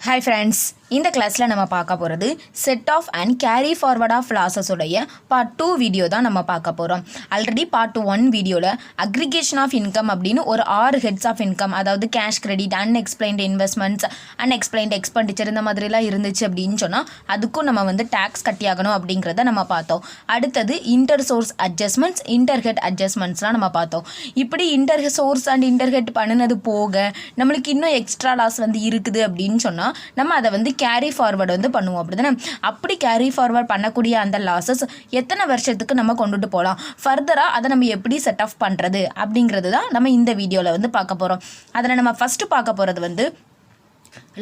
Hi friends, இந்த கிளாஸ்ல நம்ம பார்க்க போகிறது set off and carry forward of losses உடைய பார்ட் 2 வீடியோ தான் நம்ம பார்க்க போகிறோம். ஆல்ரெடி பார்ட் 1 வீடியோவில் அக்ரிகேஷன் ஆஃப் இன்கம் அப்படின்னு ஒரு 6 ஹெட்ஸ் ஆஃப் இன்கம், அதாவது cash credit, unexplained investments, unexplained expenditure இந்த மாதிரிலாம் இருந்துச்சு அப்படின்னு சொன்னால் அதுக்கும் நம்ம வந்து டேக்ஸ் கட்டியாகணும் அப்படிங்கிறத நம்ம பார்த்தோம். அடுத்தது inter source adjustments, inter head அட்ஜஸ்ட்மெண்ட்ஸ்லாம் நம்ம பார்த்தோம். இப்படி inter source and inter head பண்ணினது போக நம்மளுக்கு இன்னும் எக்ஸ்ட்ரா லாஸ் வந்து இருக்குது அப்படின்னு சொன்னால் நம்ம அதை வந்து கேரி ஃபார்வர்டு வந்து பண்ணுவோம். அப்படிதானே? அப்படி கேரி ஃபார்வர்ட் பண்ணக்கூடிய அந்த லாஸஸ் எத்தனை வருஷத்துக்கு நம்ம கொண்டுட்டு போகலாம், ஃபர்தராக அதை நம்ம எப்படி செட் ஆஃப் பண்ணுறது அப்படிங்கிறது தான் நம்ம இந்த வீடியோவில் வந்து பார்க்க போகிறோம். அதில் நம்ம ஃபஸ்ட்டு பார்க்க போகிறது வந்து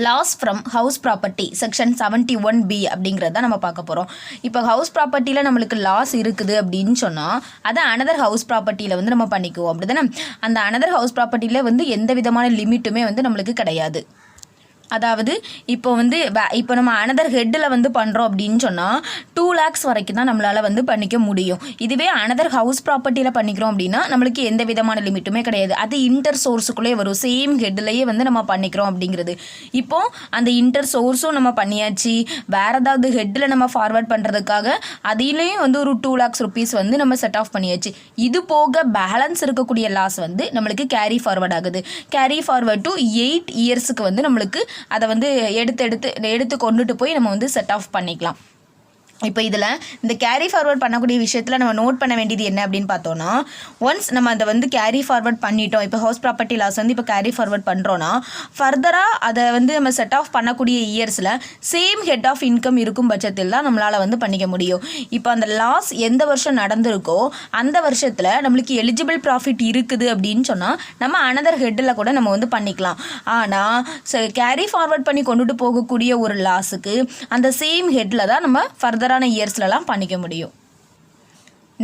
loss from house property section 71B அப்படிங்கிறத நம்ம பார்க்க போகிறோம். இப்போ ஹவுஸ் ப்ராப்பர்ட்டியில் நம்மளுக்கு லாஸ் இருக்குது அப்படின்னு சொன்னால் அதை அனதர் ஹவுஸ் ப்ராப்பர்ட்டியில் வந்து நம்ம பண்ணிக்குவோம். அப்படி தானே? அந்த அனதர் ஹவுஸ் ப்ராப்பர்ட்டியில் வந்து எந்த விதமான லிமிட்டுமே வந்து நம்மளுக்கு கிடையாது. அதாவது இப்போ நம்ம அனதர் ஹெட்டில் வந்து பண்ணுறோம் அப்படின்னு சொன்னால் 2 lakhs வரைக்கும் தான் நம்மளால் வந்து பண்ணிக்க முடியும். இதுவே அனதர் ஹவுஸ் ப்ராப்பர்ட்டியில் பண்ணிக்கிறோம் அப்படின்னா நம்மளுக்கு எந்த விதமான லிமிட்டுமே கிடையாது. அது இன்டர் சோர்ஸுக்குள்ளே வரும், சேம் ஹெட்லேயே வந்து நம்ம பண்ணிக்கிறோம் அப்படிங்கிறது. இப்போது அந்த இன்டர் சோர்ஸும் நம்ம பண்ணியாச்சு, வேறு ஏதாவது ஹெட்டில் நம்ம ஃபார்வர்ட் பண்ணுறதுக்காக அதிலையும் வந்து ஒரு 2 lakhs rupees வந்து நம்ம செட் ஆஃப் பண்ணியாச்சு. இது போக பேலன்ஸ் இருக்கக்கூடிய லாஸ் வந்து நம்மளுக்கு கேரி ஃபார்வர்ட் ஆகுது. கேரி ஃபார்வர்ட் டு 8 yearsக்கு வந்து நம்மளுக்கு அதை வந்து எடுத்து கொண்டுட்டு போய் நம்ம வந்து செட் ஆஃப் பண்ணிக்கலாம். இப்போ இதில் இந்த கேரி ஃபார்வர்ட் பண்ணக்கூடிய விஷயத்தில் நம்ம நோட் பண்ண வேண்டியது என்ன அப்படின்னு பார்த்தோன்னா, ஒன்ஸ் நம்ம அதை வந்து கேரி ஃபார்வர்ட் பண்ணிட்டோம், இப்போ ஹவுஸ் ப்ராப்பர்ட்டி லாஸ் வந்து இப்போ கேரி ஃபார்வர்ட் பண்ணுறோன்னா ஃபர்தராக அதை வந்து நம்ம செட் ஆஃப் பண்ணக்கூடிய இயர்ஸில் சேம் ஹெட் ஆஃப் இன்கம் இருக்கும் பட்சத்தில் தான் நம்மளால் வந்து பண்ணிக்க முடியும். இப்போ அந்த லாஸ் எந்த வருஷம் நடந்திருக்கோ அந்த வருஷத்தில் நம்மளுக்கு எலிஜிபிள் ப்ராஃபிட் இருக்குது அப்படின்னு சொன்னால் நம்ம அனதர் ஹெட்டில் கூட நம்ம வந்து பண்ணிக்கலாம். ஆனால் கேரி ஃபார்வர்ட் பண்ணி கொண்டுட்டு போகக்கூடிய ஒரு லாஸுக்கு அந்த சேம் ஹெட்டில் தான் நம்ம ஃபர்தரான இயர்ஸ்லலாம் பண்ணிக்க முடியும்.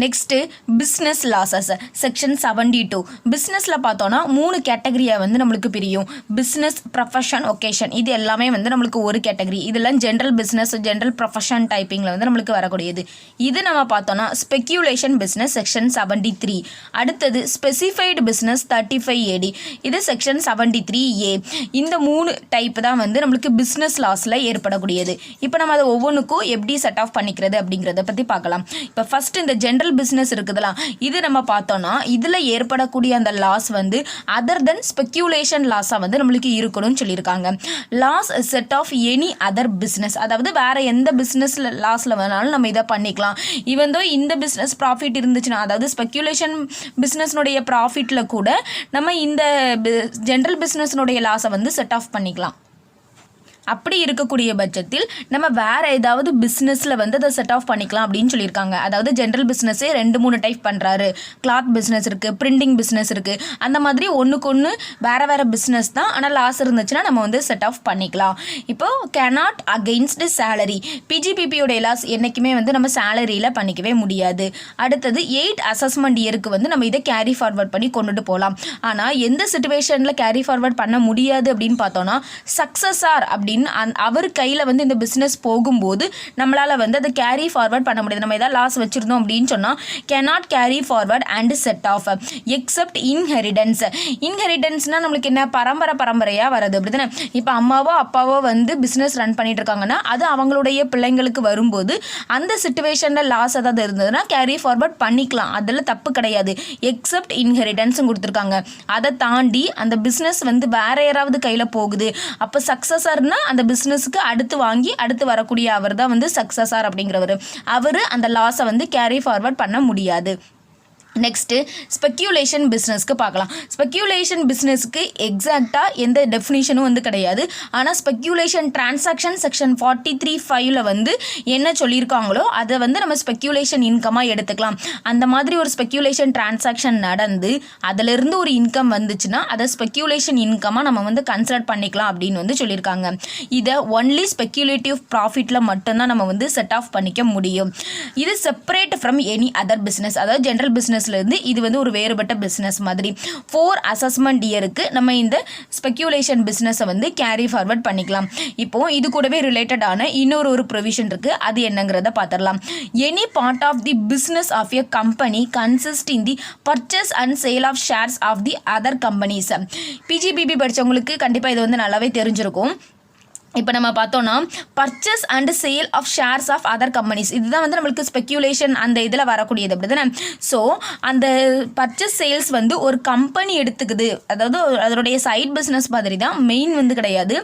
Next business losses section 72. பிஸ்னஸில் பார்த்தோன்னா 3 கேட்டகரியாக வந்து நம்மளுக்கு பிரியும். Business, profession, occasion. இது எல்லாமே வந்து நம்மளுக்கு ஒரு கேட்டகரி. இதெல்லாம் ஜென்ரல் பிஸ்னஸ், ஜென்ரல் ப்ரொஃபஷன் டைப்பிங்கில் வந்து நம்மளுக்கு வரக்கூடியது. இது நம்ம பார்த்தோன்னா ஸ்பெக்யூலேஷன் பிஸ்னஸ் செக்ஷன் 73. அடுத்தது ஸ்பெசிஃபைடு பிஸ்னஸ் 35AD, இது செக்ஷன் 73A. இந்த 3 டைப் தான் வந்து நம்மளுக்கு பிஸ்னஸ் லாஸில் ஏற்படக்கூடியது. இப்போ நம்ம அதை ஒவ்வொன்றுக்கும் எப்படி செட் ஆஃப் பண்ணிக்கிறது அப்படிங்கிறத பற்றி பார்க்கலாம். இப்போ ஃபஸ்ட்டு இந்த ஜென்ரல் பிஸ்னஸ் இருக்குதுலாம், இது நம்ம பார்த்தோம்னா இதில் ஏற்படக்கூடிய அந்த லாஸ் வந்து அதர் தென் ஸ்பெக்யூலேஷன் லாஸாக வந்து நம்மளுக்கு இருக்கணும்னு சொல்லியிருக்காங்க. Loss set off any other business, அதாவது வேறு எந்த பிஸ்னஸ் லாஸில் வேணாலும் நம்ம இதை பண்ணிக்கலாம். ஈவன் தோ இந்த பிஸ்னஸ் ப்ராஃபிட் இருந்துச்சுன்னா, அதாவது ஸ்பெக்யூலேஷன் பிஸ்னஸ்னுடைய ப்ராஃபிட்டில் கூட நம்ம இந்த ஜென்ரல் பிஸ்னஸ்னுடைய லாஸை வந்து செட் ஆஃப் பண்ணிக்கலாம். அப்படி இருக்கக்கூடிய பட்சத்தில் நம்ம வேறு ஏதாவது பிஸ்னஸில் வந்து அதை செட் ஆஃப் பண்ணிக்கலாம் அப்படின்னு சொல்லியிருக்காங்க. அதாவது ஜென்ரல் பிஸ்னஸே 2-3 டைப் பண்ணுறாரு. கிளாத் பிஸ்னஸ் இருக்குது, பிரிண்டிங் பிஸ்னஸ் இருக்குது, அந்த மாதிரி ஒன்றுக்கு ஒன்று வேறு பிஸ்னஸ் தான். ஆனால் லாஸ் இருந்துச்சுன்னா நம்ம வந்து செட் ஆஃப் பண்ணிக்கலாம். இப்போது கேனாட் அகெயின்ஸ்ட் சேலரி, பிஜிபிபியோடைய லாஸ் என்றைக்குமே வந்து நம்ம சேலரியில் பண்ணிக்கவே முடியாது. அடுத்தது 8 அசஸ்மெண்ட் இயருக்கு வந்து நம்ம இதை கேரி ஃபார்வர்ட் பண்ணி கொண்டுட்டு போகலாம். ஆனால் எந்த சிச்சுவேஷனில் கேரி ஃபார்வர்ட் பண்ண முடியாது அப்படின்னு பார்த்தோன்னா, சக்ஸஸார் அப்படின்னு அவர் கையில் வந்து இந்த பிஸ்னஸ் போகும்போது நம்மளால் வந்து அதை கேரி ஃபார்வர்ட் பண்ண முடியாது. நம்ம ஏதாவது லாஸ் வச்சுருந்தோம் அப்படின்னு சொன்னால் cannot carry forward and set off except inheritance. இன்ஹெரிடன்ஸ்னால் நம்மளுக்கு என்ன, பரம்பரையாக வருது. அப்படி தானே? இப்போ அம்மாவோ அப்பாவோ வந்து பிஸ்னஸ் ரன் பண்ணிட்டு இருக்காங்கன்னா அது அவங்களுடைய பிள்ளைங்களுக்கு வரும்போது அந்த சிச்சுவேஷனில் லாஸ் ஏதாவது இருந்ததுன்னா கேரி ஃபார்வர்ட் பண்ணிக்கலாம், அதில் தப்பு கிடையாது. எக்ஸப்ட் இன்ஹெரிடன்ஸும் கொடுத்துருக்காங்க. அதை தாண்டி அந்த பிஸ்னஸ் வந்து வேற யாராவது கையில் போகுது, அப்போ சக்ஸஸர்னா அந்த பிஸ்னஸுக்கு அடுத்து வரக்கூடிய அவர் தான் வந்து சக்ஸஸார் அப்படிங்கிறவர். அவர் அந்த லாஸை வந்து கேரி ஃபார்வர்ட் பண்ண முடியாது. நெக்ஸ்ட்டு ஸ்பெக்யூலேஷன் பிஸ்னஸ்க்கு பார்க்கலாம். ஸ்பெக்யூலேஷன் பிஸ்னஸ்க்கு எக்ஸாக்டாக எந்த டெஃபினிஷனும் வந்து கிடையாது. ஆனால் ஸ்பெக்யூலேஷன் டிரான்சாக்ஷன் செக்ஷன் 43(5) வந்து என்ன சொல்லியிருக்காங்களோ அதை வந்து நம்ம ஸ்பெக்யூலேஷன் இன்கமாக எடுத்துக்கலாம். அந்த மாதிரி ஒரு ஸ்பெக்யூலேஷன் டிரான்சாக்ஷன் நடந்து அதிலிருந்து ஒரு இன்கம் வந்துச்சுன்னா அதை ஸ்பெக்யூலேஷன் இன்கமாக நம்ம வந்து கன்சிடர் பண்ணிக்கலாம் அப்படின்னு வந்து சொல்லியிருக்காங்க. இதை ஒன்லி ஸ்பெக்யூலேட்டிவ் ப்ராஃபிட்டில் மட்டும்தான் நம்ம வந்து செட் ஆஃப் பண்ணிக்க முடியும். இது separate from any other business, அதாவது ஜென்ரல் பிஸ்னஸ் பிஸ்னஸ்லேருந்து இது வந்து ஒரு வேறுபட்ட பிஸ்னஸ் மாதிரி 4 அசஸ்மெண்ட் இயருக்கு நம்ம இந்த ஸ்பெக்யூலேஷன் பிஸ்னஸை வந்து கேரி ஃபார்வர்ட் பண்ணிக்கலாம். இப்போது இது கூடவே ரிலேட்டடான இன்னொரு ப்ரொவிஷன் இருக்குது, அது என்னங்கிறத பார்த்துடலாம். Any part of the business of a company consist in the purchase and sale of shares of the other companies. PGBP படித்தவங்களுக்கு கண்டிப்பாக இது வந்து நல்லாவே தெரிஞ்சிருக்கும். இப்போ நம்ம பார்த்தோன்னா purchase and sale of shares of other companies, இதுதான் வந்து நம்மளுக்கு ஸ்பெக்யூலேஷன் அந்த இதில் வரக்கூடியது அப்படி தானே. ஸோ அந்த பர்ச்சேஸ் சேல்ஸ் வந்து ஒரு கம்பெனி எடுத்துக்குது, அதாவது அதனுடைய சைட் பிஸ்னஸ் மாதிரி தான், மெயின் வந்து கிடையாது.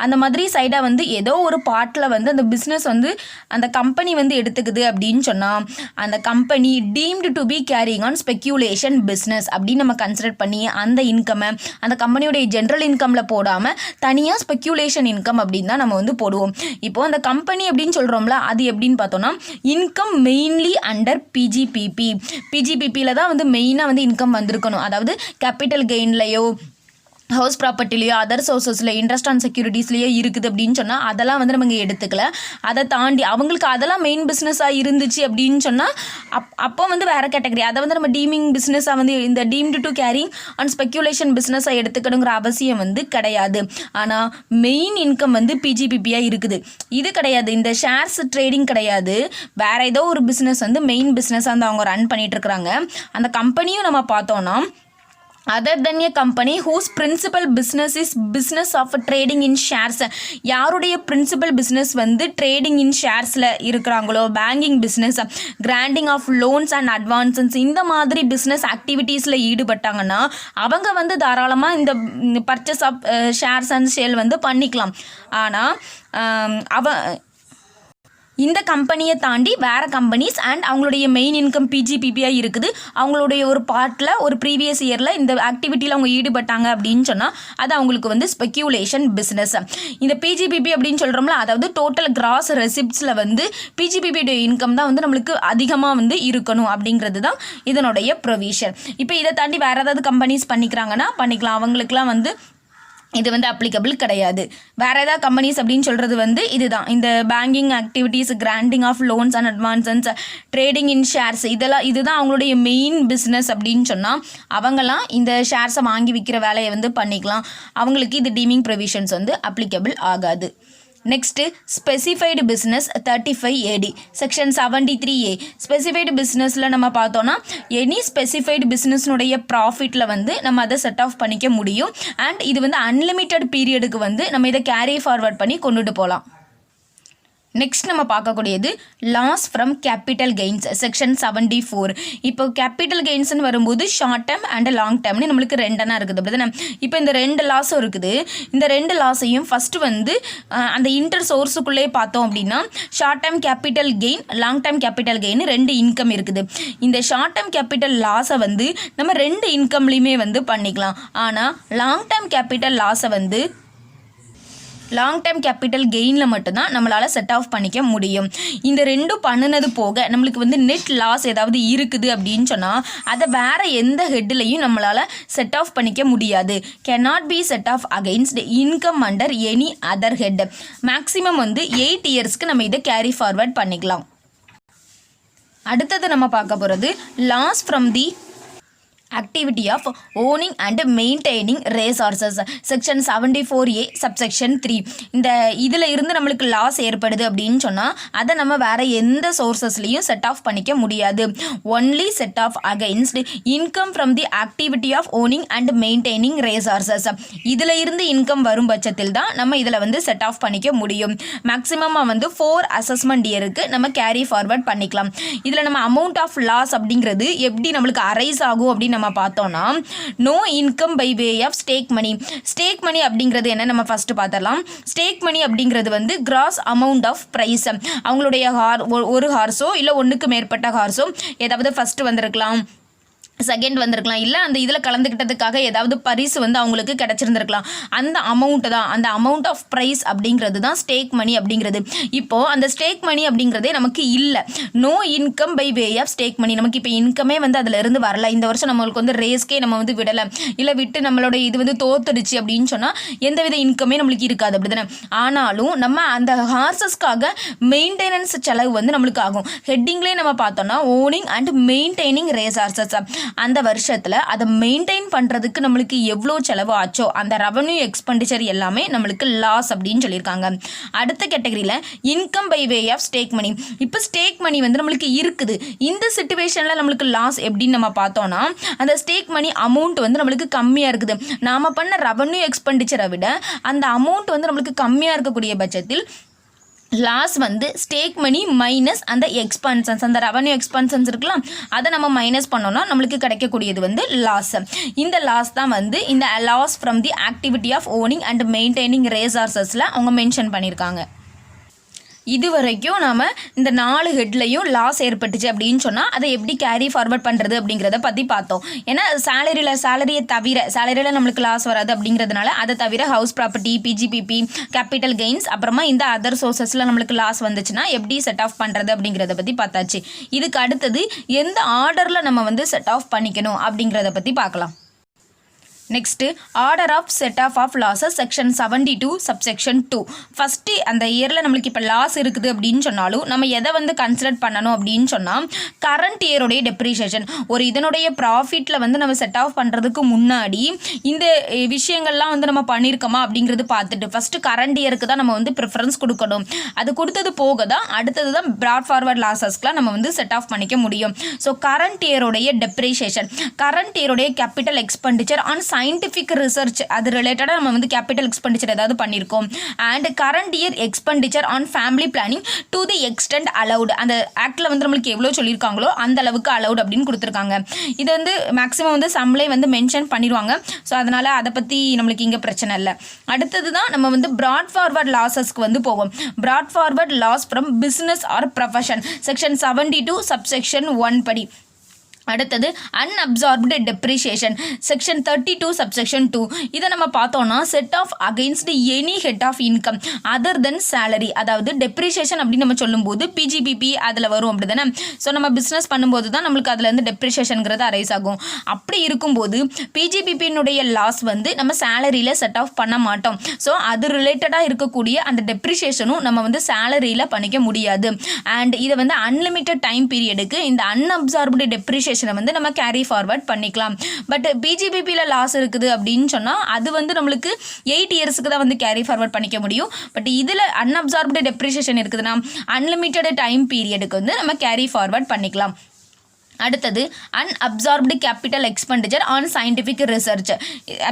அந்த மாதிரி சைடாக வந்து ஏதோ ஒரு பார்ட்டில் வந்து அந்த பிஸ்னஸ் வந்து அந்த கம்பெனி வந்து எடுத்துக்குது அப்படின்னு சொன்னால் அந்த company deemed to be carrying on speculation business அப்படின்னு நம்ம கன்சிடர் பண்ணி அந்த இன்கம்மை அந்த கம்பெனியோடைய ஜென்ரல் இன்கமில் போடாமல் தனியாக ஸ்பெக்யூலேஷன் இன்கம் அப்படின்னு தான் நம்ம வந்து போடுவோம். இப்போ அந்த கம்பெனி அப்படின்னு சொல்கிறோம்ல, அது எப்படின்னு பார்த்தோம்னா இன்கம் மெயின்லி அண்டர் பிஜிபிபியில் தான் வந்து மெயினாக வந்து இன்கம் வந்திருக்கணும். அதாவது கேபிட்டல் கெயின்லையோ ஹவுஸ் ப்ராப்பர்ட்டிலையோ அதர் சோர்ஸஸில் இன்ட்ரெஸ்ட் ஆன் செக்யூரிட்டிஸ்லேயோ இருக்குது அப்படின்னு சொன்னால் அதெல்லாம் வந்து நம்ம இங்கே எடுத்துக்கல. அதை தாண்டி அவங்களுக்கு அதெல்லாம் மெயின் பிஸ்னஸாக இருந்துச்சு அப்படின்னு சொன்னால் அப்போ வந்து வேறு கேட்டகரி, அதை வந்து நம்ம டீமிங் பிஸ்னஸாக வந்து இந்த டீம்டு டு கேரிங் அண்ட் ஸ்பெக்யூலேஷன் பிஸ்னஸாக எடுத்துக்கணுங்கிற அவசியம் வந்து கிடையாது. ஆனால் மெயின் இன்கம் வந்து பிஜிபிபியாக இருக்குது. இது கிடையாது, இந்த ஷேர்ஸ் ட்ரேடிங் கிடையாது, வேறு ஏதோ ஒரு பிஸ்னஸ் வந்து மெயின் பிஸ்னஸாக வந்து அவங்க ரன் பண்ணிகிட்டு இருக்கிறாங்க. அந்த கம்பெனியும் நம்ம பார்த்தோன்னா other than a company whose principal business is business of trading in shares, யாருடைய principal business வந்து trading in sharesல இருக்கிறாங்களோ, banking business, granting of loans and advances, இந்த மாதிரி பிஸ்னஸ் ஆக்டிவிட்டீஸில் ஈடுபட்டாங்கன்னா அவங்க வந்து தாராளமாக இந்த purchase of shares and sale வந்து பண்ணிக்கலாம். ஆனால் இந்த கம்பெனியை தாண்டி வேறு கம்பெனிஸ் அண்ட் அவங்களுடைய மெயின் இன்கம் பிஜிபிபியாக இருக்குது, அவங்களுடைய ஒரு பார்ட்டில் ஒரு ப்ரீவியஸ் இயரில் இந்த ஆக்டிவிட்டியில் அவங்க ஈடுபட்டாங்க அப்படின்னு சொன்னால் அது அவங்களுக்கு வந்து ஸ்பெக்யூலேஷன் பிஸ்னஸ். இந்த பிஜிபிபி அப்படின்னு சொல்கிறோம்ல, அதாவது டோட்டல் கிராஸ் ரெசிப்ட்ஸில் வந்து பிஜிபிபியோட இன்கம் தான் வந்து நம்மளுக்கு அதிகமாக வந்து இருக்கணும் அப்படிங்கிறது தான் இதனுடைய ப்ரொவிஷன். இப்போ இதை தாண்டி வேறு ஏதாவது கம்பெனிஸ் பண்ணிக்கிறாங்கன்னா பண்ணிக்கலாம், அவங்களுக்குலாம் வந்து இது வந்து அப்ளிகபிள் கிடையாது. வேறு ஏதாவது கம்பெனிஸ் அப்படின்னு சொல்கிறது வந்து இதுதான், இந்த banking activities, granting of loans and advances, trading in shares, இதுதான் அவங்களுடைய மெயின் பிஸ்னஸ் அப்படின்னு சொன்னால் அவங்களாம் இந்த ஷேர்ஸை வாங்கி விற்கிற வேலையை வந்து பண்ணிக்கலாம். அவங்களுக்கு இது டீமிங் ப்ரொவிஷன்ஸ் வந்து அப்ளிகபிள் ஆகாது. Next specified business 35 AD section 73A. Specified பிஸ்னஸில் நம்ம பார்த்தோன்னா எனி ஸ்பெசிஃபைடு பிஸ்னஸ்னுடைய ப்ராஃபிட்டில் வந்து நம்ம அதை செட் ஆஃப் பண்ணிக்க முடியும். அண்ட் இது வந்து அன்லிமிட்டெட் பீரியடுக்கு வந்து நம்ம இதை கேரி ஃபார்வர்ட் பண்ணி கொண்டுட்டு போகலாம். நெக்ஸ்ட் நம்ம பார்க்கக்கூடியது loss from capital gains section 74. இப்போ கேபிட்டல் கெயின்ஸ்னு வரும்போது ஷார்ட் டேர்ம் அண்ட் லாங் டேர்ம்னு நம்மளுக்கு ரெண்டனா இருக்குது அப்படி தானே. இப்போ இந்த ரெண்டு லாஸும் இருக்குது. இந்த ரெண்டு லாஸையும் ஃபஸ்ட்டு வந்து அந்த இன்டர் சோர்ஸுக்குள்ளே பார்த்தோம் அப்படின்னா short term capital gain, long term capital gain ரெண்டு இன்கம் இருக்குது. இந்த ஷார்ட் டேர்ம் கேபிட்டல் லாஸை வந்து நம்ம ரெண்டு இன்கம்லேயுமே வந்து பண்ணிக்கலாம். ஆனால் லாங் டேர்ம் கேபிட்டல் லாஸை வந்து லாங் டேர்ம் கேபிட்டல் கெயினில் மட்டும்தான் நம்மளால் செட் ஆஃப் பண்ணிக்க முடியும். இந்த ரெண்டும் பண்ணினது போக நம்மளுக்கு வந்து நெட் லாஸ் ஏதாவது இருக்குது அப்படின்னு சொன்னால் அதை வேறு எந்த ஹெட்லையும் நம்மளால் செட் ஆஃப் பண்ணிக்க முடியாது. Cannot be set off against income under any other head. Maximum வந்து 8 இயர்ஸ்க்கு நம்ம இதை கேரி ஃபார்வர்ட் பண்ணிக்கலாம். அடுத்தது நம்ம பார்க்க போகிறது loss from the activity of owning and maintaining resources section 74A subsection 3. இந்த இதில் இருந்து நம்மளுக்கு லாஸ் ஏற்படுது அப்படின்னு சொன்னால் அதை நம்ம வேறு எந்த சோர்ஸஸ்லையும் செட் ஆஃப் பண்ணிக்க முடியாது. Only set off against income from the activity of owning and maintaining resources. இதில் இருந்து இன்கம் வரும் பட்சத்தில் தான் நம்ம இதில் வந்து செட் ஆஃப் பண்ணிக்க முடியும். மேக்ஸிமமாக வந்து 4 அசஸ்மெண்ட் இயருக்கு நம்ம கேரி ஃபார்வர்ட் பண்ணிக்கலாம். இதில் நம்ம அமௌண்ட் ஆஃப் லாஸ் அப்படிங்கிறது எப்படி நம்மளுக்கு அரைஸ் ஆகும் அப்படின்னு நம்ம பார்த்தோம்னா no income by way of stake money. Stake money அப்படிங்கிறது என்ன நம்ம ஃபர்ஸ்ட் பார்த்துடலாம். ஸ்டேக் மணி அப்படிங்கிறது வந்து கிராஸ் அமௌண்ட் ஆஃப் ப்ரைஸ். அவங்களுடைய ஒரு ஹார்ஸோ இல்லை ஒன்றுக்கு மேற்பட்ட ஹார்ஸோ ஏதாவது ஃபர்ஸ்ட் வந்திருக்கலாம், செகண்ட் வந்திருக்கலாம், இல்லை அந்த இதில் கலந்துக்கிட்டதுக்காக ஏதாவது பரிசு வந்து அவங்களுக்கு கிடச்சிருந்துருக்கலாம். அந்த அமௌண்ட்டு தான், அந்த அமௌண்ட் ஆஃப் ப்ரைஸ் அப்படிங்கிறது தான் ஸ்டேக் மணி அப்படிங்கிறது. இப்போது அந்த ஸ்டேக் மணி அப்படிங்கிறதே நமக்கு இல்லை. No income by way of stake money. நமக்கு இப்போ இன்கமே வந்து அதில் இருந்து வரல. இந்த வருஷம் நம்மளுக்கு வந்து ரேஸ்க்கே நம்ம வந்து விடலை, இல்லை விட்டு நம்மளோட இது வந்து தோத்துடுச்சு அப்படின்னு சொன்னால் எந்தவித இன்கமே நம்மளுக்கு இருக்காது அப்படி தானே. ஆனாலும் நம்ம அந்த ஹார்சஸ்க்காக மெயின்டெனன்ஸ் செலவு வந்து நம்மளுக்கு ஆகும். ஹெட்டிங்லேயே நம்ம பார்த்தோம்னா ஓனிங் அண்ட் மெயின்டைனிங் resources. அந்த வருஷத்தில் அதை மெயின்டைன் பண்ணுறதுக்கு நம்மளுக்கு எவ்வளோ செலவு ஆச்சோ அந்த ரெவன்யூ எக்ஸ்பெண்டிச்சர் எல்லாமே நம்மளுக்கு லாஸ் அப்படின்னு சொல்லியிருக்காங்க. அடுத்த கேட்டகரியில் income by way of stake money. இப்போ ஸ்டேக் மணி வந்து நம்மளுக்கு இருக்குது, இந்த சிச்சுவேஷனில் நம்மளுக்கு லாஸ் எப்படின்னு நம்ம பார்த்தோன்னா அந்த ஸ்டேக் மணி அமௌண்ட் வந்து நம்மளுக்கு கம்மியாக இருக்குது. நாம் பண்ண ரெவன்யூ எக்ஸ்பெண்டிச்சரை விட அந்த அமௌண்ட் வந்து நம்மளுக்கு கம்மியாக இருக்கக்கூடிய பட்சத்தில் லாஸ் வந்து ஸ்டேக் மணி மைனஸ் அந்த எக்ஸ்பென்சன்ஸ், அந்த ரெவன்யூ எக்ஸ்பென்சன்ஸ் இருக்கலாம், அதை நம்ம மைனஸ் பண்ணோம்னா நம்மளுக்கு கிடைக்கக்கூடியது வந்து லாஸ். இந்த லாஸ் தான் வந்து இந்த loss from the activity of owning and maintaining ரிசோர்சஸில் அவங்க மென்ஷன் பண்ணியிருக்காங்க. இது வரைக்கும் நாம் இந்த 4 ஹெட்லையும் லாஸ் ஏற்பட்டுச்சு அப்படின்னு சொன்னால் அதை எப்படி கேரி ஃபார்வர்ட் பண்ணுறது அப்படிங்கிறத பற்றி பார்த்தோம். ஏன்னா சேலரியில் நம்மளுக்கு லாஸ் வராது அப்படிங்கிறதுனால அதை தவிர house property, PGBP, capital gains, அப்புறமா இந்த அதர் சோர்சஸில் நம்மளுக்கு லாஸ் வந்துச்சுன்னா எப்படி செட் ஆஃப் பண்ணுறது அப்படிங்கிறத பற்றி பார்த்தாச்சு. இதுக்கு அடுத்தது எந்த ஆர்டரில் நம்ம வந்து செட் ஆஃப் பண்ணிக்கணும் அப்படிங்கிறத பற்றி பார்க்கலாம். Next order of set off losses section 72 subsection 2. First அந்த இயரில் நம்மளுக்கு இப்போ லாஸ் இருக்குது அப்படின்னு சொன்னாலும் நம்ம எதை வந்து கன்சிடர் பண்ணணும் அப்படின்னு சொன்னால் கரண்ட் இயருடைய டெப்ரிஷியேஷன். ஒரு இதனுடைய ப்ராஃபிட்டில் வந்து நம்ம செட் ஆஃப் பண்ணுறதுக்கு முன்னாடி இந்த விஷயங்கள்லாம் வந்து நம்ம பண்ணியிருக்கோமா அப்படிங்கிறது பார்த்துட்டு ஃபஸ்ட்டு கரண்ட் இயருக்கு தான் நம்ம வந்து ப்ரிஃபரன்ஸ் கொடுக்கணும். அது கொடுத்தது போக தான் அடுத்தது தான் ப்ராட் ஃபார்வர்ட் லாஸஸ்க்குலாம் நம்ம வந்து செட் ஆஃப் பண்ணிக்க முடியும். ஸோ கரண்ட் இயருடைய டெப்ரிஷியேஷன், கரண்ட் இயருடைய capital expenditure on scientific research, அது ரிலேட்டடாக நம்ம வந்து கேபிட்டல் எக்ஸ்பெண்டிச்சர் ஏதாவது பண்ணியிருக்கோம். And current year expenditure on family planning to the extent allowed, அந்த ஆக்டில் வந்து நம்மளுக்கு எவ்வளோ சொல்லியிருக்காங்களோ அந்த அளவுக்கு அலவுட் அப்படின்னு கொடுத்துருக்காங்க. இது வந்து மேக்ஸிமம் வந்து சம்லே வந்து மென்ஷன் பண்ணிடுவாங்க. ஸோ அதனால் அதை பற்றி நம்மளுக்கு இங்கே பிரச்சனை இல்லை. அடுத்தது தான் நம்ம வந்து ப்ராட் ஃபார்வர்ட் லாஸஸ்க்கு வந்து போவோம். Brought forward loss from business or profession section 72 subsection 1 படி. அடுத்தது அன்அப்சார்ப்டு டெப்ரிஷியேஷன் செக்ஷன் 32 சப்செக்ஷன் 2. இதை நம்ம பார்த்தோம்னா set off against any head of income other than salary, அதாவது டெப்ரிஷியேஷன் அப்படின்னு நம்ம சொல்லும்போது பிஜிபிபி அதில் வரும் அப்படி தானே. ஸோ நம்ம பிஸ்னஸ் பண்ணும்போது தான் நம்மளுக்கு அதில் இருந்து டெப்ரிஷியேஷனுங்கிறது அரைஸ் ஆகும். அப்படி இருக்கும்போது பிஜிபிபியினுடைய லாஸ் வந்து நம்ம சேலரியில் செட் ஆஃப் பண்ண மாட்டோம். ஸோ அது ரிலேட்டடாக இருக்கக்கூடிய அந்த டெப்ரிஷியேஷனும் நம்ம வந்து சேலரியில் பண்ணிக்க முடியாது. அண்ட் இதை வந்து அன்லிமிட்டட் டைம் பீரியடுக்கு இந்த அன்அப்சார்ப்டு டெப்ரிஷியேஷன் வந்து நம்ம கேரி ஃபார்வர்ட் பண்ணிக்கலாம். பட் பிஜிபிபியில் லாஸ் இருக்குது அப்படின்னு சொன்னால் அது வந்து நம்மளுக்கு 8 இயர்ஸுக்கு தான் வந்து கேரி ஃபார்வர்ட் பண்ணிக்க முடியும். பட் இதில் அன்அப்சார்ப்டு டெப்ரிஷியேஷன் இருக்குதுன்னா அன்லிமிட்டட் டைம் பீரியடுக்கு வந்து நம்ம கேரி ஃபார்வர்ட் பண்ணிக்கலாம். அடுத்தது unabsorbed capital expenditure on scientific research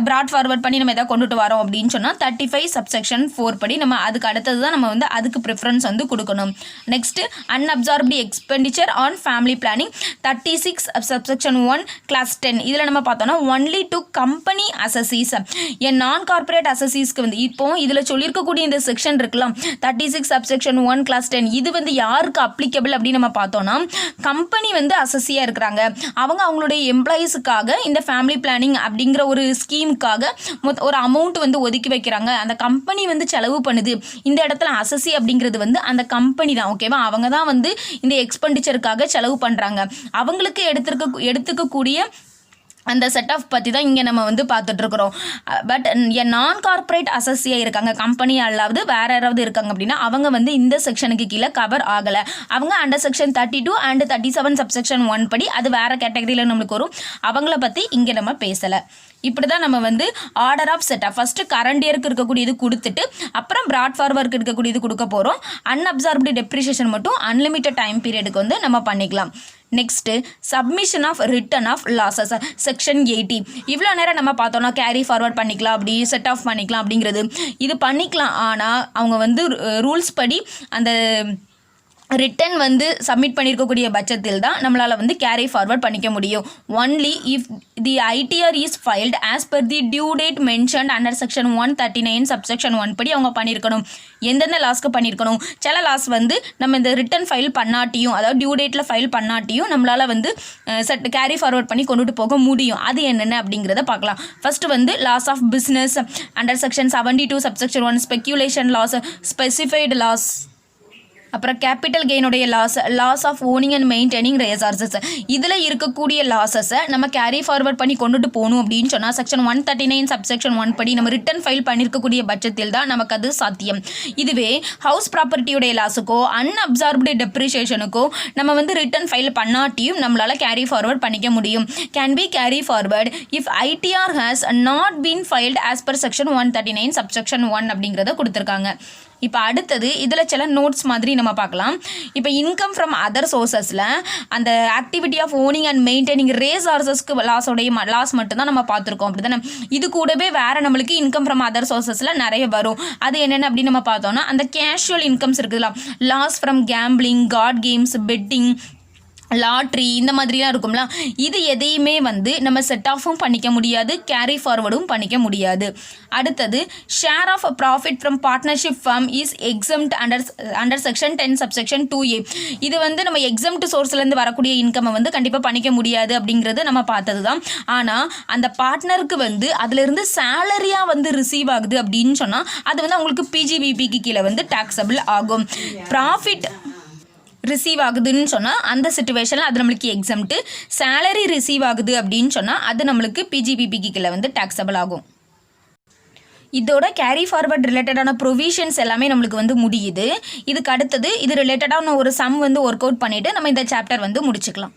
brought forward பண்ணி நம்ம எதாவது கொண்டுட்டு வரோம் அப்படின்னு சொன்னால் 35 சப்செக்ஷன் 4 படி நம்ம அதுக்கு அடுத்தது தான் நம்ம வந்து அதுக்கு ப்ரிஃபரன்ஸ் வந்து கொடுக்கணும். Next unabsorbed expenditure on family planning 36 subsection 1 clause 10. இதில் நம்ம பார்த்தோம்னா ஒன்லி டு கம்பெனி அசஸீஸ், என் நான் கார்பரேட் அசஸீஸ்க்கு வந்து இப்போ இதில் சொல்லியிருக்கக்கூடிய இந்த செக்ஷன் இருக்கலாம் 36 சப்செக்ஷன் 1 கிளாஸ் 10. இது வந்து யாருக்கு அப்ளிகபிள் அப்படின்னு நம்ம பார்த்தோம்னா கம்பெனி வந்து அசஸி இருக்கிறாங்க, அவங்க அவங்களுடைய எம்ப்ளாயீஸுக்காக இந்த ஃபேமிலி பிளானிங் அப்படிங்கிற ஒரு ஸ்கீமுக்காக ஒரு அமௌண்ட் வந்து ஒதுக்கி வைக்கிறாங்க. அந்த கம்பெனி வந்து செலவு பண்ணுது. இந்த இடத்துல அசஸி அப்படிங்கிறது வந்து அந்த கம்பெனி தான், ஓகேவா? அவங்க தான் வந்து இந்த எக்ஸ்பெண்டிச்சருக்காக செலவு பண்ணுறாங்க. அவங்களுக்கு எடுத்துக்கக்கூடிய அந்த செட் ஆஃப் பற்றி தான் இங்கே நம்ம வந்து பார்த்துட்ருக்குறோம். பட் நான் கார்பரேட் அசஸியாக இருக்காங்க, கம்பெனி அல்லாவது வேறு யாராவது இருக்காங்க அப்படின்னா அவங்க வந்து இந்த செக்ஷனுக்கு கீழே கவர் ஆகலை. அவங்க அண்டர் செக்ஷன் 32 அண்ட் 37 சப்செக்ஷன் 1 படி அது வேறு கேட்டகரியில் நம்மளுக்கு வரும். அவங்கள பற்றி இங்கே நம்ம பேசலை. இப்படி தான் நம்ம வந்து order of set off first current இயருக்கு இருக்கக்கூடியது கொடுத்துட்டு அப்புறம் ப்ராட் ஃபார்வர்டுக்கு இருக்கக்கூடியது கொடுக்க போகிறோம். அன்அப்சார்ப்டு டெப்ரிஷியேஷன் மட்டும் அன்லிமிட்டட் டைம் பீரியடுக்கு வந்து நம்ம பண்ணிக்கலாம். Next submission of return of losses section 80. இவ்வளோ நேரம் நம்ம பார்த்தோம்னா கேரி ஃபார்வர்ட் பண்ணிக்கலாம், அப்படி செட் ஆஃப் பண்ணிக்கலாம் அப்படிங்கிறது இது பண்ணிக்கலாம். ஆனால் அவங்க வந்து ரூல்ஸ் படி அந்த ரிட்டன் வந்து சப்மிட் பண்ணியிருக்கக்கூடிய பட்சத்தில் தான் நம்மளால் வந்து கேரி ஃபார்வர்ட் பண்ணிக்க முடியும். Only if the ITR is filed as per the due date mentioned under section 139 subsection 1 படி அவங்க பண்ணியிருக்கணும். எந்தெந்த லாஸ்க்கு பண்ணியிருக்கணும்? சில லாஸ் வந்து நம்ம இந்த ரிட்டன் ஃபைல் பண்ணாட்டியும், அதாவது டியூ டேட்டில் ஃபைல் பண்ணாட்டியும் நம்மளால் வந்து கேரி ஃபார்வர்ட் பண்ணி கொண்டுட்டு போக முடியும். அது என்னென்ன அப்படிங்கிறத பார்க்கலாம். ஃபஸ்ட்டு வந்து loss of business under section 72 subsection 1 speculation loss, specified loss, அப்புறம் கேபிட்டல் கெயினுடைய loss of owning and maintaining resources இதில் இருக்கக்கூடிய லாஸஸை நம்ம கேரி ஃபார்வர்ட் பண்ணி கொண்டுட்டு போகணும் அப்படின்னு சொன்னால் செக்ஷன் 139 சப்செக்ஷன் 1 படி நம்ம ரிட்டர்ன் ஃபைல் பண்ணியிருக்கக்கூடிய பட்சத்தில் தான் நமக்கு அது சாத்தியம். இதுவே ஹவுஸ் ப்ராப்பர்ட்டியுடைய லாஸுக்கோ அன்அப்சார்ப்டு டெப்ரிசியேஷனுக்கோ நம்ம வந்து ரிட்டர்ன் ஃபைல் பண்ணாட்டியும் நம்மளால் கேரி ஃபார்வர்ட் பண்ணிக்க முடியும். Can be carry forward if ITR has not been filed as per section 139 subsection 1 அப்படிங்கிறத கொடுத்துருக்காங்க. இப்போ அடுத்தது இதில் சில நோட்ஸ் மாதிரி நம்ம பார்க்கலாம். இப்போ இன்கம் ஃப்ரம் அதர் சோர்சஸில் அந்த activity of owning and maintaining ரிசோர்சஸ்க்கு லாஸ் மட்டும்தான் நம்ம பார்த்துருக்கோம். அப்படி தானே? இது கூடவே வேறு நம்மளுக்கு இன்கம் ஃப்ரம் அதர் சோர்சஸில் நிறைய வரும். அது என்னென்ன அப்படின்னு நம்ம பார்த்தோம்னா அந்த கேஷுவல் இன்கம்ஸ் இருக்குதுல்ல, loss from gambling, card games, betting, lottery இந்த மாதிரிலாம் இருக்கும்ல, இது எதையுமே வந்து நம்ம செட் ஆஃபும் பண்ணிக்க முடியாது, கேரி ஃபார்வர்டும் பண்ணிக்க முடியாது. அடுத்தது share of profit from partnership firm is exempt under section 10 subsection 2A. இது வந்து நம்ம எக்ஸம்ட் சோர்ஸ்லேருந்து வரக்கூடிய இன்கம்மை வந்து கண்டிப்பாக பண்ணிக்க முடியாது அப்படிங்கிறது நம்ம பார்த்தது தான். ஆனால் அந்த பார்ட்னருக்கு வந்து அதிலிருந்து சேலரியாக வந்து ரிசீவ் ஆகுது அப்படின்னு சொன்னால் அது வந்து அவங்களுக்கு பிஜிபிபிக்கு கீழே வந்து டாக்ஸபிள் ஆகும். ப்ராஃபிட் ரிசீவ் ஆகுதுன்னு சொன்னால் அந்த சிச்சுவேஷனில் அது நம்மளுக்கு எக்ஸம்ட்டு, சேலரி ரிசீவ் ஆகுது அப்படின்னு சொன்னால் அது நம்மளுக்கு பிஜிபிபிக்கு கீழே வந்து டாக்ஸபிள் ஆகும். இதோட கேரி ஃபார்வர்ட் ரிலேட்டடான ப்ரொவிஷன்ஸ் எல்லாமே நம்மளுக்கு வந்து முடியுது. இதுக்கு அடுத்தது இது ரிலேட்டடான ஒரு சம் வந்து ஒர்க் அவுட் பண்ணிவிட்டு நம்ம இந்த சாப்டர் வந்து முடிச்சுக்கலாம்.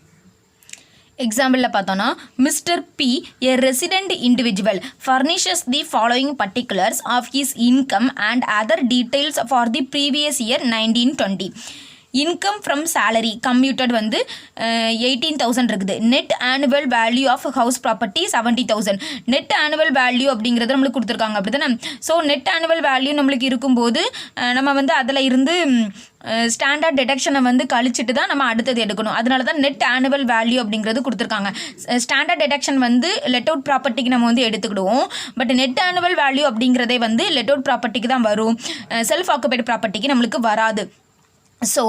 எக்ஸாம்பிளில் பார்த்தோன்னா mister B a resident individual furnishes the following particulars of his income and other details for the previous year 1920. Income from salary computed வந்து 18,000 இருக்குது. Net annual value of house property 70,000. Net annual value அப்படிங்கிறது நம்மளுக்கு கொடுத்துருக்காங்க. அப்படி தானே? So net annual value நம்மளுக்கு இருக்கும்போது நம்ம வந்து அதில் இருந்து ஸ்டாண்டர்ட் டிடக்ஷனை வந்து கழிச்சிட்டு தான் நம்ம அடுத்தது எடுக்கணும். அதனால தான் நெட் ஆனுவல் வேல்யூ அப்படிங்கிறது கொடுத்துருக்காங்க. ஸ்டாண்டர்ட் டிடக்ஷன் வந்து லெட் அவுட் ப்ராப்பர்ட்டிக்கு நம்ம வந்து எடுத்துக்கிடுவோம். பட் நெட் ஆனுவல் வேல்யூ அப்படிங்கிறதே வந்து லெட் அவுட் ப்ராப்பர்ட்டிக்கு தான் வரும், செல்ஃப் ஆக்குபைடு ப்ராப்பர்ட்டிக்கு நம்மளுக்கு வராது. ஸோ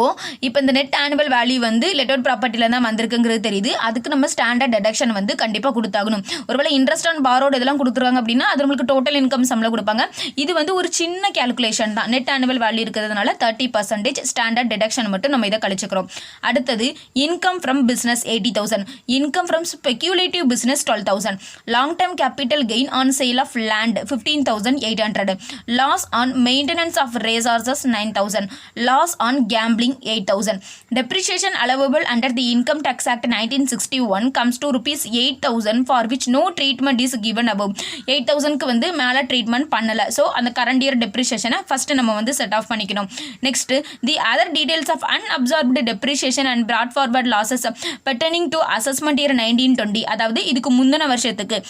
இப்போ இந்த நெட் ஆனுவல் வேல்யூ வந்து லெட் அவுட் ப்ராப்பர்ட்டியில் தான் வந்திருக்குங்கிறது தெரியுது. அதுக்கு நம்ம ஸ்டாண்டர்ட் டிடக்ஷன் வந்து கண்டிப்பாக கொடுத்தாகணும். ஒருவேளை இன்ட்ரெஸ்ட் ஆன் பாரோடு இதெல்லாம் கொடுத்துருவாங்க அப்படின்னா அது நம்மளுக்கு டோட்டல் இன்கம் சம்பளம் கொடுப்பாங்க. இது வந்து ஒரு சின்ன கேல்குலேஷன் தான். நெட் ஆனுவல் வேல்யூ இருக்கிறதுனால 30% ஸ்டாண்டர்ட் டிடக்ஷன் மட்டும் நம்ம இதை கழிச்சுக்கிறோம். அடுத்தது income from business 80,000, income from speculative business 12,000, long term capital gain on sale of land 15,800, loss on maintenance of resources 9,000, loss on gambling 8,000. Depreciation allowable under the Income Tax Act 1961 comes to rupees 8,000 for which no treatment is given above. 8,000க்கு வந்து மேலே treatment பண்ணலை. So அந்த current year டெப்ரிஷியேஷனை first நம்ம வந்து set off பண்ணிக்கணும். Next the other details of unabsorbed depreciation and brought forward losses pertaining to assessment year 1920. அதாவது இதுக்கு முந்தின வருஷத்துக்கு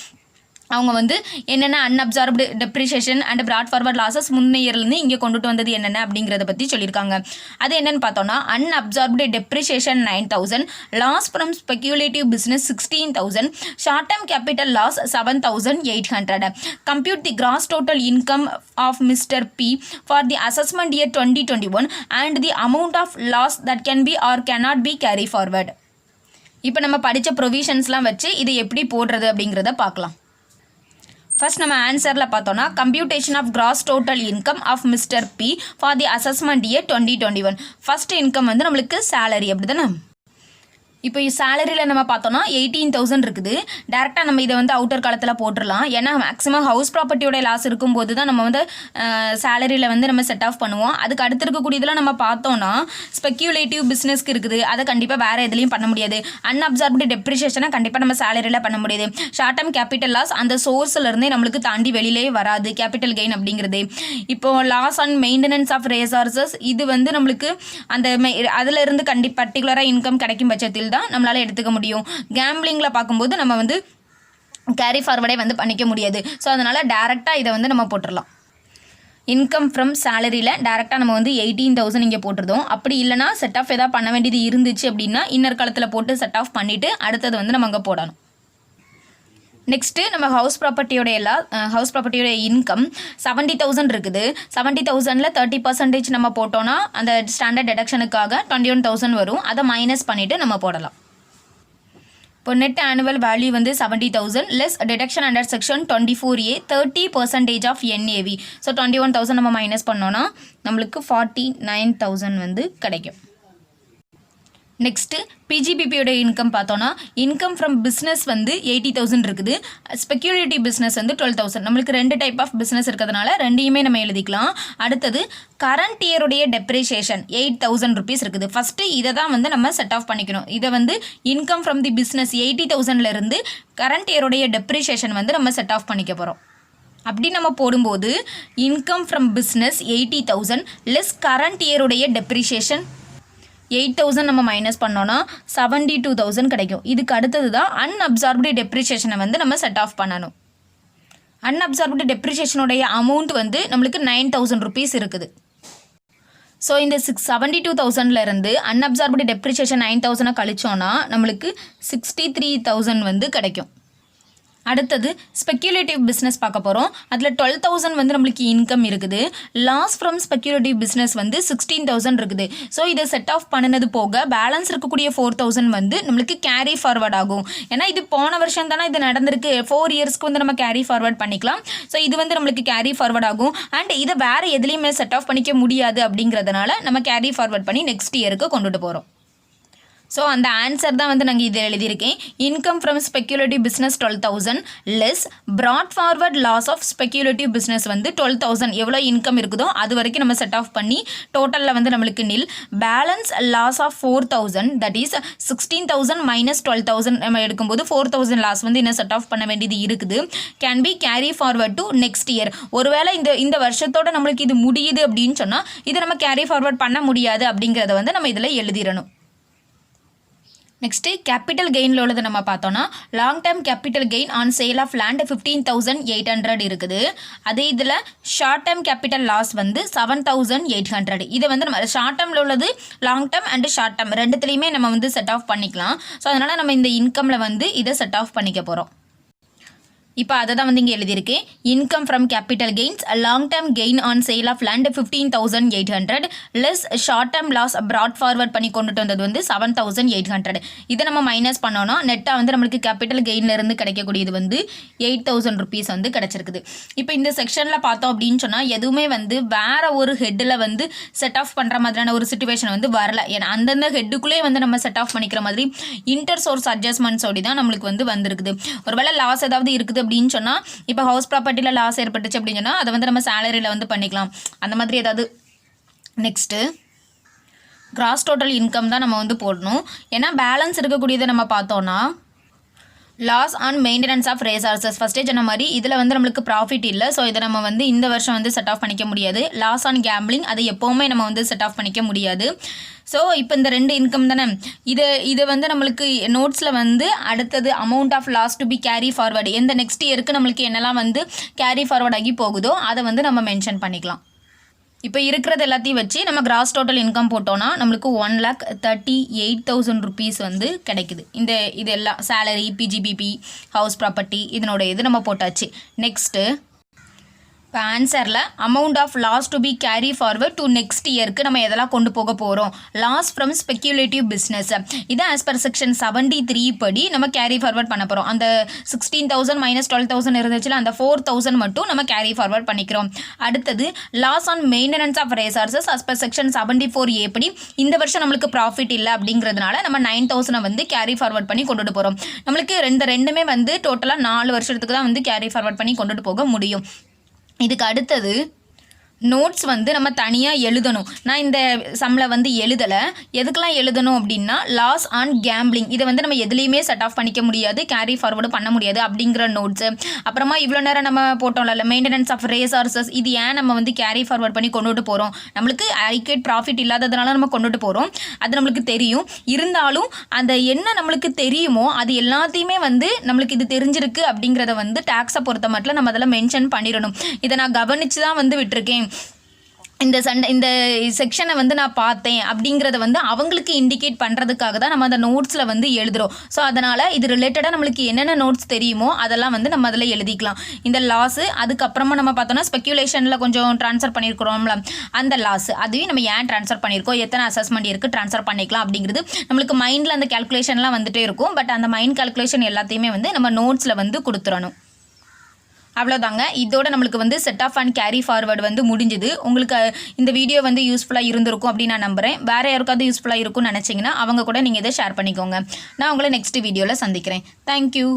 அவங்க வந்து என்னென்ன unabsorbed depreciation and brought forward losses முன்ன இயர்லேருந்து இங்கே கொண்டுட்டு வந்தது என்னென்ன அப்படிங்கிறத பற்றி சொல்லியிருக்காங்க. அது என்னென்னு பார்த்தோன்னா unabsorbed depreciation 9,000, loss from speculative business 16,000, short term capital loss 7,800. Compute the gross total income of mister B for the assessment year 2021 and the amount of loss that can be or cannot be carry forward. இப்போ நம்ம படித்த ப்ரொவிஷன்ஸ்லாம் வச்சு இதை எப்படி போடுறது அப்படிங்கிறத பார்க்கலாம். First நம்ம ஆன்சரில் பார்த்தோன்னா computation of gross total income of mister B for the assessment year 2021. First income வந்து நம்மளுக்கு சேலரி, அப்படி தானே? இப்போ சேலரியில் நம்ம பார்த்தோன்னா 18,000 இருக்குது. டேரெக்டாக நம்ம இதை வந்து அவுட்டர் காலத்தில் போட்டுடலாம். ஏன்னா மேக்ஸிமம் ஹவுஸ் ப்ராப்பர்ட்டியோட லாஸ் இருக்கும்போது தான் நம்ம வந்து சேலரியில் வந்து நம்ம செட் ஆஃப் பண்ணுவோம். அதுக்கு அடுத்து இருக்கக்கூடியதெல்லாம் நம்ம பார்த்தோன்னா ஸ்பெக்யூலேட்டிவ் பிஸ்னஸ்க்கு இருக்குது, அதை கண்டிப்பாக வேறு எதுலையும் பண்ண முடியாது. அன்அப்சார்ப்டு டெப்ரிஷியேஷனை கண்டிப்பாக நம்ம சேலரியில் பண்ண முடியாது. ஷார்ட் டேர்ம் கேபிட்டல் லாஸ் அந்த சோர்ஸ்லேருந்தே நம்மளுக்கு தாண்டி வெளியிலே வராது கேபிட்டல் கெயின் அப்படிங்கிறது. இப்போது loss on maintenance of resources இது வந்து நம்மளுக்கு அந்த அதிலிருந்து பர்டிகுலராக இன்கம் கிடைக்கும் பட்சத்தில் தான் நம்மளால எடுத்துக்க முடியும். கேம்பிளிங்கில் பார்க்கும்போது நம்ம வந்து கேரி ஃபார்வர்டே வந்து பண்ணிக்க முடியாது. ஸோ அதனால் டேரெக்டாக இதை வந்து நம்ம போட்டுடலாம். இன்கம் ஃப்ரம் சேலரியில் டேரெக்டாக நம்ம வந்து 18,000 இங்கே போட்டுருந்தோம். அப்படி இல்லைனா செட் ஆஃப் எதாவது பண்ண வேண்டியது இருந்துச்சு அப்படின்னா இன்னர் காலத்தில் போட்டு செட் ஆஃப் பண்ணிவிட்டு அடுத்தது வந்து நம்ம அங்கே போடணும். நெக்ஸ்ட்டு நம்ம ஹவுஸ் ப்ராப்பர்ட்டியோட இன்கம் 70,000 இருக்குது. 70,000ல் 30% நம்ம போட்டோன்னா அந்த ஸ்டாண்டர்ட் டிடக்ஷனுக்காக 21,000 வரும். அதை மைனஸ் பண்ணிவிட்டு நம்ம போடலாம். இப்போ நெட் ஆனுவல் வேல்யூ வந்து 70,000 less deduction under section 24A 30% ஆஃப் NAV. ஸோ 21,000 நம்ம மைனஸ் பண்ணோன்னா நம்மளுக்கு 49,000 வந்து கிடைக்கும். நெக்ஸ்ட்டு பிஜிபிபியோட இன்கம் பார்த்தோன்னா இன்கம் ஃப்ரம் பிஸ்னஸ் வந்து 80,000 இருக்குது. ஸ்பெக்யூலேட்டிவ் பிஸ்னஸ் வந்து 12,000. நம்மளுக்கு 2 டைப் ஆஃப் பிஸ்னஸ் இருக்கிறதுனால ரெண்டையுமே நம்ம எழுதிக்கலாம். அடுத்தது கரண்ட் இயருடைய டெப்ரிசியேஷன் 8,000 ருபீஸ் இருக்குது. ஃபஸ்ட்டு இதை தான் வந்து நம்ம செட் ஆஃப் பண்ணிக்கணும். இதை வந்து இன்கம் ஃப்ரம் தி பிஸ்னஸ் 80,000லேருந்து கரண்ட் இயருடைய டெப்ரிசியேஷன் வந்து நம்ம செட் ஆஃப் பண்ணிக்க போகிறோம். அப்படி நம்ம போடும்போது income from business 80,000 less current இயருடைய டெப்ரிசியேஷன் 8,000 நம்ம மைனஸ் பண்ணோன்னா 72,000 கிடைக்கும். இதுக்கு அடுத்தது தான் அன்அப்சார்ப்டு டெப்ரிசியேஷனை வந்து நம்ம செட் ஆஃப் பண்ணணும். அன்அப்சார்ப்டு டெப்ரிசியேஷனுடைய அமௌண்ட் வந்து நம்மளுக்கு 9,000 ருபீஸ் இருக்குது. ஸோ இந்த 72,000லேருந்து அன்அப்சார்ப்டு டெப்ரிசியேஷன் 9,000 கழிச்சோன்னா நம்மளுக்கு 63,000 வந்து கிடைக்கும். அடுத்தது ஸ்பெக்யூலேட்டிவ் பிஸ்னஸ் பார்க்க போகிறோம். அதில் 12,000 வந்து நம்மளுக்கு இன்கம் இருக்குது. லாஸ் ஃப்ரம் ஸ்பெக்யூலேட்டிவ் பிஸ்னஸ் வந்து 16,000 இருக்குது. ஸோ இதை செட் ஆஃப் பண்ணினது போக பேலன்ஸ் இருக்கக்கூடிய 4,000 வந்து நம்மளுக்கு கேரி ஃபார்வர்ட் ஆகும். ஏன்னா இது போன வருஷம் தானே இது நடந்திருக்கு. 4 இயர்ஸ்க்கு வந்து நம்ம கேரி ஃபார்வர்ட் பண்ணிக்கலாம். ஸோ இது வந்து நம்மளுக்கு கேரி ஃபார்வர்ட் ஆகும். அண்ட் இதை வேறு எதுலேயுமே செட் ஆஃப் பண்ணிக்க முடியாது அப்படிங்கிறதுனால நம்ம கேரி ஃபார்வர்ட் பண்ணி நெக்ஸ்ட் இயருக்கு கொண்டுட்டு போகிறோம். ஸோ அந்த ஆன்சர் தான் வந்து நாங்கள் இதில் எழுதியிருக்கேன். Income from speculative business 12,000 less brought forward loss of speculative business வந்து 12,000 எவ்வளோ இன்கம் இருக்குதோ அது வரைக்கும் நம்ம செட் ஆஃப் பண்ணி டோட்டலில் வந்து நம்மளுக்கு nil balance loss of 4,000 that is 16,000 minus 12,000 நம்ம எடுக்கும்போது 4,000 லாஸ் வந்து இன்னும் செட் ஆஃப் பண்ண வேண்டியது இருக்குது. Can be carry forward to next year. ஒருவேளை இந்த வருஷத்தோட நம்மளுக்கு இது முடியுது அப்படின்னு சொன்னால் இதை நம்ம கேரி ஃபார்வர்ட் பண்ண முடியாது அப்படிங்கிறத வந்து நம்ம இதில் எழுதிடணும். நெக்ஸ்ட்டு கேபிட்டல் கெயினில் உள்ளது நம்ம பார்த்தோன்னா long term capital gain on sale of land 15,800 இருக்குது. அதே இதில் ஷார்ட் டேர்ம் கேபிட்டல் லாஸ் வந்து 7,800. இதை வந்து நம்ம ஷார்ட் டேர்மில் உள்ளது long term and short term ரெண்டுத்துலேயுமே நம்ம வந்து செட் ஆஃப் பண்ணிக்கலாம். ஸோ அதனால் நம்ம இந்த இன்கமில் வந்து இதை செட் ஆஃப் பண்ணிக்க போகிறோம். இப்போ அதை தான் வந்து இங்கே எழுதியிருக்கேன். Income from capital gains long term gain on sale of land 15,800 less short term loss brought forward பண்ணி கொண்டுட்டு வந்தது வந்து 7,800. இதை நம்ம மைனஸ் பண்ணோன்னா நெட்டாக வந்து நம்மளுக்கு கேபிட்டல் கெயின்லேருந்து கிடைக்கக்கூடியது வந்து 8,000 ருபீஸ் வந்து கிடச்சிருக்குது. இப்போ இந்த செக்ஷனில் பார்த்தோம் அப்படின்னு சொன்னால் எதுவுமே வந்து வேறு ஒரு ஹெட்டில் வந்து செட் ஆஃப் பண்ணுற மாதிரியான ஒரு சுச்சுவேஷன் வந்து வரல. ஏன்னா அந்தந்த ஹெட்டுக்குள்ளே வந்து நம்ம செட் ஆஃப் பண்ணிக்கிற மாதிரி இன்டர் சோர்ஸ் அட்ஜஸ்ட்மெண்ட்ஸோடி தான் நம்மளுக்கு வந்து வந்திருக்குது. ஒருவேளை லாஸ் ஏதாவது இருக்குது அப்படின்னு சொன்னால் இப்போ ஹவுஸ் ப்ராப்பர்ட்டியில் லாஸ் ஏற்பட்டுச்சு அப்படின்னு சொன்னால் அதை வந்து நம்ம சேலரியில் வந்து பண்ணிக்கலாம். அந்த மாதிரி ஏதாவது. நெக்ஸ்ட்டு கிராஸ் டோட்டல் இன்கம் தான் நம்ம வந்து போடணும். ஏன்னா பேலன்ஸ் இருக்கக்கூடியதை நம்ம பார்த்தோன்னா loss on maintenance of resources ஃபஸ்ட்டே சொன்ன மாதிரி இதில் வந்து நம்மளுக்கு ப்ராஃபிட் இல்லை. ஸோ இதை நம்ம வந்து இந்த வருஷம் வந்து செட் ஆஃப் பண்ணிக்க முடியாது. லாஸ் ஆன் கேம்பிளிங் அதை எப்போவுமே நம்ம வந்து செட் ஆஃப் பண்ணிக்க முடியாது. ஸோ இப்போ இந்த 2 இன்கம் தானே இது வந்து நம்மளுக்கு நோட்ஸில் வந்து அடுத்தது amount of loss to be carry forward எந்த நெக்ஸ்ட் இயருக்கு நம்மளுக்கு என்னெல்லாம் வந்து கேரி ஃபார்வர்ட் ஆகி போகுதோ அதை வந்து நம்ம மென்ஷன் பண்ணிக்கலாம். இப்போ இருக்கிறது எல்லாத்தையும் வச்சு நம்ம கிராஸ் டோட்டல் இன்கம் போட்டோன்னா நம்மளுக்கு 1,38,000 ருபீஸ் வந்து கிடைக்குது. இது எல்லாம் சேலரி, பிஜிபிபி, ஹவுஸ் ப்ராப்பர்ட்டி இதனோட இது நம்ம போட்டாச்சு. நெக்ஸ்ட்டு இப்போ ஆன்சரில் amount of loss to be carry forward to next இயருக்கு நம்ம எதெல்லாம் கொண்டு போக போகிறோம். லாஸ் ஃப்ரம் ஸ்பெக்யூலேட்டிவ் பிஸ்னஸ் இதை ஆஸ் பர் செக்ஷன் 73 படி நம்ம கேரி ஃபார்வர்ட் பண்ண போகிறோம். அந்த 16,000 மைனஸ் 12,000 இருந்துச்சுல அந்த 4,000 மட்டும் நம்ம கேரி ஃபார்வர்ட் பண்ணிக்கிறோம். அடுத்தது loss on maintenance of resources as per section 74A படி இந்த வருஷம் நம்மளுக்கு ப்ராஃபிட் இல்லை அப்படிங்கிறதுனால நம்ம 9,000 வந்து கேரி ஃபார்வர்ட் பண்ணி கொண்டுட்டு போகிறோம். நம்மளுக்கு ரெண்டுமே வந்து டோட்டலாக 4 வருஷத்துக்கு தான் வந்து கேரி ஃபார்வர்ட் பண்ணி கொண்டுட்டு போக முடியும். இதுக்கு அடுத்தது நோட்ஸ் வந்து நம்ம தனியாக எழுதணும். நான் இந்த சம்மில் வந்து எழுதலை. எதுக்கெல்லாம் எழுதணும் அப்படின்னா லாஸ் ஆன் கேம்பிளிங் இதை வந்து நம்ம எதுலேயுமே செட் ஆஃப் பண்ணிக்க முடியாது, கேரி ஃபார்வர்டு பண்ண முடியாது அப்படிங்கிற நோட்ஸு. அப்புறமா இவ்வளோ நேரம் நம்ம போட்டோம்ல மெயின்டெனன்ஸ் ஆஃப் ரிசோர்சஸ் இது ஏன் நம்ம வந்து கேரி ஃபார்வர்ட் பண்ணி கொண்டுட்டு போகிறோம். நம்மளுக்கு அடிக்கேட் ப்ராஃபிட் இல்லாததுனால நம்ம கொண்டுட்டு போகிறோம். அது நம்மளுக்கு தெரியும். இருந்தாலும் அந்த என்ன நம்மளுக்கு தெரியுமோ அது எல்லாத்தையுமே வந்து நம்மளுக்கு இது தெரிஞ்சிருக்கு அப்படிங்கிறத வந்து டேக்ஸை பொறுத்த மட்டும் நம்ம அதெல்லாம் மென்ஷன் பண்ணிடணும். இதை நான் கவனித்து தான் வந்து விட்டுருக்கேன். இந்த செக்ஷனை வந்து நான் பார்த்தேன் அப்படிங்கிறத வந்து அவங்களுக்கு இண்டிகேட் பண்ணுறதுக்காக தான் நம்ம அந்த நோட்ஸில் வந்து எழுதுகிறோம். ஸோ அதனால் இது ரிலேட்டடாக நம்மளுக்கு என்னென்ன நோட்ஸ் தெரியுமோ அதெல்லாம் வந்து நம்ம அதில் எழுதிக்கலாம். இந்த லாஸு அதுக்கப்புறமா நம்ம பார்த்தோன்னா ஸ்பெக்குலேஷனில் கொஞ்சம் ட்ரான்ஸ்ஃபர் பண்ணியிருக்கிறோம்ல, அந்த லாஸு அதையும் நம்ம ஏன் ட்ரான்ஸ்ஃபர் பண்ணியிருக்கோம், எத்தனை அசஸ்மெண்ட் இருக்குது, ட்ரான்ஸ்ஃபர் பண்ணிக்கலாம் அப்படிங்கிறது நம்மளுக்கு மைண்டில் அந்த கேல்குலேஷன்லாம் வந்துகிட்டே இருக்கும். பட் அந்த மைண்ட் கேல்குலேஷன் எல்லாத்தையுமே வந்து நம்ம நோட்ஸில் வந்து கொடுத்துடணும். அவ்வளோதாங்க. இதோட நம்மளுக்கு வந்து set off and carry forward வந்து முடிஞ்சுது. உங்களுக்கு இந்த வீடியோ வந்து யூஸ்ஃபுல்லாக இருந்திருக்கும் அப்படின்னு நான் நம்புகிறேன். வேறு யாருக்காவது யூஸ்ஃபுல்லாக இருக்கும்னு நினச்சிங்கன்னா அவங்க கூட நீங்கள் இதை ஷேர் பண்ணிக்கோங்க. நான் உங்களை நெக்ஸ்ட் வீடியோவில் சந்திக்கிறேன். தேங்க்யூ.